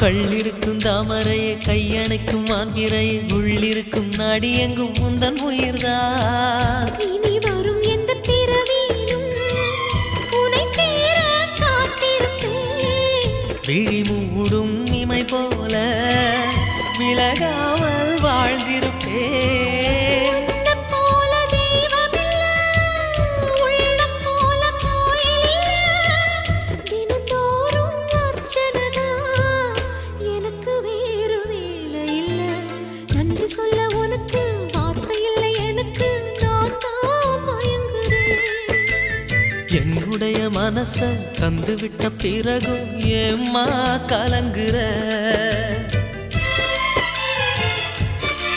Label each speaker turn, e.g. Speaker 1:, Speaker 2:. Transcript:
Speaker 1: கள்ளிருக்கும் தாமரையே கையணைக்கும் மாந்திரையே உள்ளிருக்கும் நாடி எங்கும் முந்தன் உயிர்தான்
Speaker 2: இனி வரும் எந்த பிறவியிலும் உனை சேர காத்திருப்பேன்
Speaker 1: விழி மூடும் இமை போல விலகாமல் வாழ்ந்திருப்பேன் என்னுடைய மனச தந்துவிட்ட பிறகும் ஏம்மா கலங்குற